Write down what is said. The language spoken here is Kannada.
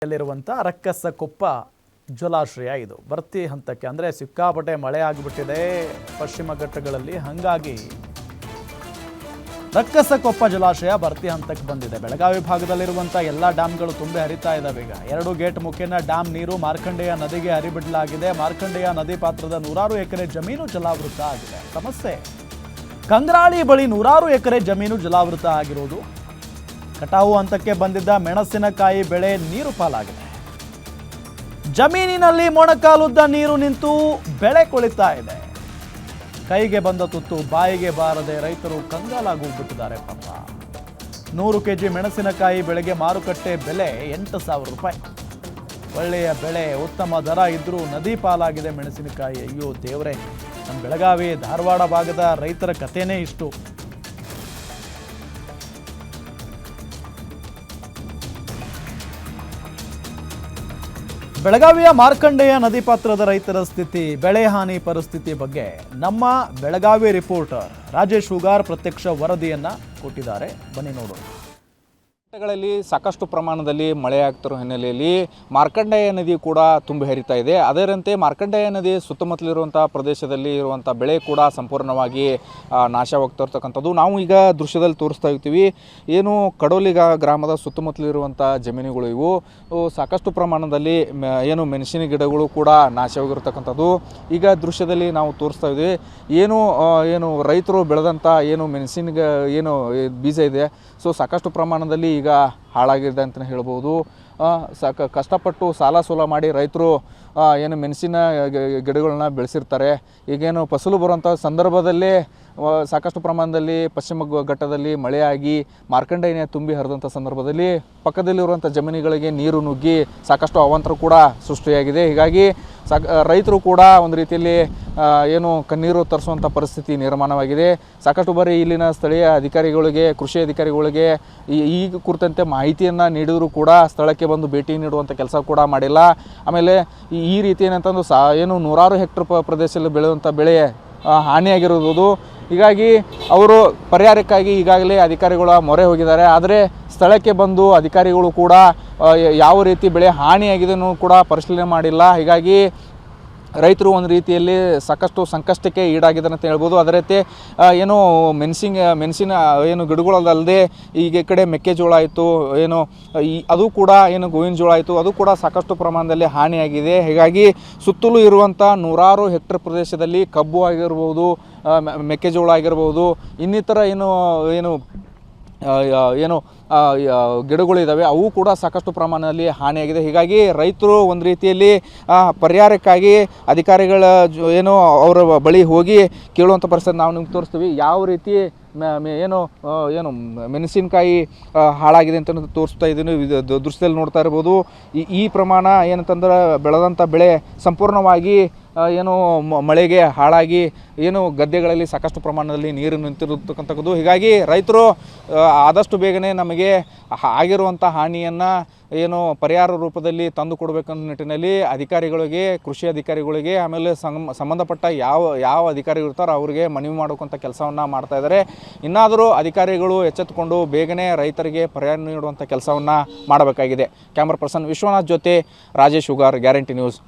ಯಲ್ಲಿರುವಂಥ ರಕ್ಕಸಕೊಪ್ಪ ಜಲಾಶಯ ಇದು ಭರ್ತಿ ಹಂತಕ್ಕೆ ಅಂದರೆ ಸಿಕ್ಕಾಪಟ್ಟೆ ಮಳೆ ಆಗಿಬಿಟ್ಟಿದೆ ಪಶ್ಚಿಮ ಘಟ್ಟಗಳಲ್ಲಿ. ಹಾಗಾಗಿ ರಕ್ಕಸಕೊಪ್ಪ ಜಲಾಶಯ ಭರ್ತಿ ಹಂತಕ್ಕೆ ಬಂದಿದೆ. ಬೆಳಗಾವಿ ಭಾಗದಲ್ಲಿರುವಂಥ ಎಲ್ಲ ಡ್ಯಾಮ್ಗಳು ತುಂಬಿ ಹರಿತಾ ಇದ್ದಾವೆ. ಈಗ 2 ಗೇಟ್ ಮುಖೇನ ಡ್ಯಾಮ್ ನೀರು ಮಾರ್ಕಂಡೆಯ ನದಿಗೆ ಹರಿಬಿಡಲಾಗಿದೆ. ಮಾರ್ಕಂಡೆಯ ನದಿ ಪಾತ್ರದ 100 ಎಕರೆ ಜಮೀನು ಜಲಾವೃತ ಆಗಿದೆ. ಸಮಸ್ಯೆ, ಕಂಗ್ರಾಳಿ ಬಳಿ 100 ಎಕರೆ ಜಮೀನು ಜಲಾವೃತ ಆಗಿರೋದು. ಕಟಾವು ಹಂತಕ್ಕೆ ಬಂದಿದ್ದ ಮೆಣಸಿನಕಾಯಿ ಬೆಳೆ ನೀರು ಪಾಲಾಗಿದೆ. ಜಮೀನಿನಲ್ಲಿ ಮೊಣಕಾಲುದ್ದ ನೀರು ನಿಂತು ಬೆಳೆ ಕೊಳಿತಾ ಇದೆ. ಕೈಗೆ ಬಂದ ತುತ್ತು ಬಾಯಿಗೆ ಬಾರದೆ ರೈತರು ಕಂಗಾಲಾಗೋಗ್ಬಿಟ್ಟಿದ್ದಾರೆ ಪಾಪ. 100 ಕೆಜಿ ಮೆಣಸಿನಕಾಯಿ ಬೆಳೆಗೆ ಮಾರುಕಟ್ಟೆ ಬೆಲೆ 8,000 ರೂಪಾಯಿ. ಒಳ್ಳೆಯ ಬೆಳೆ, ಉತ್ತಮ ದರ ಇದ್ರೂ ನದಿ ಪಾಲಾಗಿದೆ ಮೆಣಸಿನಕಾಯಿ. ಅಯ್ಯೋ ದೇವರೇ, ನಮ್ಮ ಬೆಳಗಾವಿ ಧಾರವಾಡ ಭಾಗದ ರೈತರ ಕಥೆನೇ ಇಷ್ಟು. ಬೆಳಗಾವಿಯ ಮಾರ್ಕಂಡೆಯ ನದಿ ಪಾತ್ರದ ರೈತರ ಸ್ಥಿತಿ, ಬೆಳೆ ಹಾನಿ ಪರಿಸ್ಥಿತಿ ಬಗ್ಗೆ ನಮ್ಮ ಬೆಳಗಾವಿ ರಿಪೋರ್ಟರ್ ರಾಜೇಶ್ ಹುಗಾರ್ ಪ್ರತ್ಯಕ್ಷ ವರದಿಯನ್ನ ಕೊಟ್ಟಿದ್ದಾರೆ. ಬನ್ನಿ ನೋಡೋಣ. ಗಳಲ್ಲಿ ಸಾಕಷ್ಟು ಪ್ರಮಾಣದಲ್ಲಿ ಮಳೆಯಾಗ್ತಿರೋ ಹಿನ್ನೆಲೆಯಲ್ಲಿ ಮಾರ್ಕಂಡೆಯ ನದಿ ಕೂಡ ತುಂಬಿ ಹರಿತಾ ಇದೆ. ಅದರಂತೆ ಮಾರ್ಕಂಡೆಯ ನದಿ ಸುತ್ತಮುತ್ತಲಿರುವಂಥ ಪ್ರದೇಶದಲ್ಲಿ ಇರುವಂಥ ಬೆಳೆ ಕೂಡ ಸಂಪೂರ್ಣವಾಗಿ ನಾಶವಾಗ್ತಿರ್ತಕ್ಕಂಥದ್ದು ನಾವು ಈಗ ದೃಶ್ಯದಲ್ಲಿ ತೋರಿಸ್ತಾ ಇರ್ತೀವಿ. ಏನು ಕಡೋಲಿ ಗ್ರಾಮದ ಸುತ್ತಮುತ್ತಲಿರುವಂಥ ಜಮೀನುಗಳು ಇವು ಸಾಕಷ್ಟು ಪ್ರಮಾಣದಲ್ಲಿ ಏನು ಮೆಣಸಿನ ಗಿಡಗಳು ಕೂಡ ನಾಶವಾಗಿರ್ತಕ್ಕಂಥದ್ದು ಈಗ ದೃಶ್ಯದಲ್ಲಿ ನಾವು ತೋರಿಸ್ತಾ ಇದ್ದೀವಿ. ಏನು ರೈತರು ಬೆಳೆದಂಥ ಏನು ಮೆಣಸಿನ ಏನು ಬೀಜ ಇದೆ, ಸೊ ಸಾಕಷ್ಟು ಪ್ರಮಾಣದಲ್ಲಿ ಈಗ ಹಾಳಾಗಿದೆ ಅಂತಲೇ ಹೇಳ್ಬೋದು. ಕಷ್ಟಪಟ್ಟು ಸಾಲ ಸೋಲ ಮಾಡಿ ರೈತರು ಏನು ಮೆಣಸಿನ ಗಿಡಗಳನ್ನ ಬೆಳೆಸಿರ್ತಾರೆ. ಈಗೇನು ಫಸಲು ಬರುವಂಥ ಸಂದರ್ಭದಲ್ಲೇ ಸಾಕಷ್ಟು ಪ್ರಮಾಣದಲ್ಲಿ ಪಶ್ಚಿಮ ಘಟ್ಟದಲ್ಲಿ ಮಳೆಯಾಗಿ ಮಾರ್ಕಂಡೆಯ ತುಂಬಿ ಹರಿದಂಥ ಸಂದರ್ಭದಲ್ಲಿ ಪಕ್ಕದಲ್ಲಿರುವಂಥ ಜಮೀನುಗಳಿಗೆ ನೀರು ನುಗ್ಗಿ ಸಾಕಷ್ಟು ಅವಾಂತರ ಕೂಡ ಸೃಷ್ಟಿಯಾಗಿದೆ. ಹೀಗಾಗಿ ರೈತರು ಕೂಡ ಒಂದು ರೀತಿಯಲ್ಲಿ ಏನು ಕಣ್ಣೀರು ತರಿಸುವಂಥ ಪರಿಸ್ಥಿತಿ ನಿರ್ಮಾಣವಾಗಿದೆ. ಸಾಕಷ್ಟು ಬಾರಿ ಇಲ್ಲಿನ ಸ್ಥಳೀಯ ಅಧಿಕಾರಿಗಳಿಗೆ, ಕೃಷಿ ಅಧಿಕಾರಿಗಳಿಗೆ ಈ ಕುರಿತಂತೆ ಮಾಹಿತಿಯನ್ನು ನೀಡಿದರೂ ಕೂಡ ಸ್ಥಳಕ್ಕೆ ಬಂದು ಭೇಟಿ ನೀಡುವಂಥ ಕೆಲಸ ಕೂಡ ಮಾಡಿಲ್ಲ. ಆಮೇಲೆ ಈ ರೀತಿ ಏನಂತಂದು ಏನು 100 ಹೆಕ್ಟರ್ ಪ್ರದೇಶದಲ್ಲಿ ಬೆಳೆಯುವಂಥ ಬೆಳೆ ಹಾನಿಯಾಗಿರುವುದು. ಹೀಗಾಗಿ ಅವರು ಪರಿಹಾರಕ್ಕಾಗಿ ಈಗಾಗಲೇ ಅಧಿಕಾರಿಗಳ ಮೊರೆ ಹೋಗಿದ್ದಾರೆ. ಆದರೆ ಸ್ಥಳಕ್ಕೆ ಬಂದು ಅಧಿಕಾರಿಗಳು ಕೂಡ ಯಾವ ರೀತಿ ಬೆಳೆ ಹಾನಿಯಾಗಿದೆಯೂ ಕೂಡ ಪರಿಶೀಲನೆ ಮಾಡಿಲ್ಲ. ಹೀಗಾಗಿ ರೈತರು ಒಂದು ರೀತಿಯಲ್ಲಿ ಸಾಕಷ್ಟು ಸಂಕಷ್ಟಕ್ಕೆ ಈಡಾಗಿದ್ದಾರೆ ಅಂತ ಹೇಳ್ಬೋದು. ಅದೇ ರೀತಿ ಏನು ಮೆಣಸಿನ ಏನು ಗಿಡಗಳಲ್ಲದೆ ಈಗ ಈ ಕಡೆ ಮೆಕ್ಕೆಜೋಳ ಆಯಿತು, ಏನು ಅದು ಕೂಡ ಏನು ಗೋವಿನ ಜೋಳ ಆಯಿತು, ಅದು ಕೂಡ ಸಾಕಷ್ಟು ಪ್ರಮಾಣದಲ್ಲಿ ಹಾನಿಯಾಗಿದೆ. ಹೀಗಾಗಿ ಸುತ್ತಲೂ ಇರುವಂಥ 100 ಹೆಕ್ಟರ್ ಪ್ರದೇಶದಲ್ಲಿ ಕಬ್ಬು ಆಗಿರ್ಬೋದು, ಮೆಕ್ಕೆಜೋಳ ಆಗಿರ್ಬೋದು, ಇನ್ನಿತರ ಏನು ಗಿಡಗಳಿದ್ದಾವೆ ಅವು ಕೂಡ ಸಾಕಷ್ಟು ಪ್ರಮಾಣದಲ್ಲಿ ಹಾನಿಯಾಗಿದೆ. ಹೀಗಾಗಿ ರೈತರು ಒಂದು ರೀತಿಯಲ್ಲಿ ಪರಿಹಾರಕ್ಕಾಗಿ ಅಧಿಕಾರಿಗಳ ಏನು ಅವರ ಬಳಿ ಹೋಗಿ ಕೇಳುವಂಥ ಪರಿಸ್ಥಿತಿ ನಾವು ನಿಮ್ಗೆ ತೋರಿಸ್ತೀವಿ. ಯಾವ ರೀತಿ ಏನು ಮೆಣಸಿನಕಾಯಿ ಹಾಳಾಗಿದೆ ಅಂತ ತೋರಿಸ್ತಾ ಇದ್ದೀನಿ. ದೃಶ್ಯದಲ್ಲಿ ನೋಡ್ತಾ ಇರ್ಬೋದು. ಈ ಪ್ರಮಾಣ ಏನಂತಂದ್ರೆ ಬೆಳೆದಂಥ ಬೆಳೆ ಸಂಪೂರ್ಣವಾಗಿ ಏನು ಮಳೆಗೆ ಹಾಳಾಗಿ ಏನು ಗದ್ದೆಗಳಲ್ಲಿ ಸಾಕಷ್ಟು ಪ್ರಮಾಣದಲ್ಲಿ ನೀರು ನಿಂತಿರತಕ್ಕಂಥದ್ದು. ಹೀಗಾಗಿ ರೈತರು ಆದಷ್ಟು ಬೇಗನೆ ನಮಗೆ ಆಗಿರುವಂಥ ಹಾನಿಯನ್ನು ಏನು ಪರಿಹಾರ ರೂಪದಲ್ಲಿ ತಂದು ಕೊಡಬೇಕನ್ನೋ ನಿಟ್ಟಿನಲ್ಲಿ ಅಧಿಕಾರಿಗಳಿಗೆ, ಕೃಷಿ ಅಧಿಕಾರಿಗಳಿಗೆ, ಆಮೇಲೆ ಸಂಬಂಧಪಟ್ಟ ಯಾವ ಅಧಿಕಾರಿಗಳು ಇರ್ತಾರೋ ಅವರಿಗೆ ಮನವಿ ಮಾಡೋಕ್ಕಂಥ ಕೆಲಸವನ್ನು ಮಾಡ್ತಾ ಇದ್ದಾರೆ. ಇನ್ನಾದರೂ ಅಧಿಕಾರಿಗಳು ಎಚ್ಚೆತ್ತುಕೊಂಡು ಬೇಗನೆ ರೈತರಿಗೆ ಪರಿಹಾರ ನೀಡುವಂಥ ಕೆಲಸವನ್ನು ಮಾಡಬೇಕಾಗಿದೆ. ಕ್ಯಾಮ್ರಾ ಪರ್ಸನ್ ವಿಶ್ವನಾಥ್ ಜೊತೆ ರಾಜೇಶ್ ಹುಗಾರ್, ಗ್ಯಾರಂಟಿ ನ್ಯೂಸ್.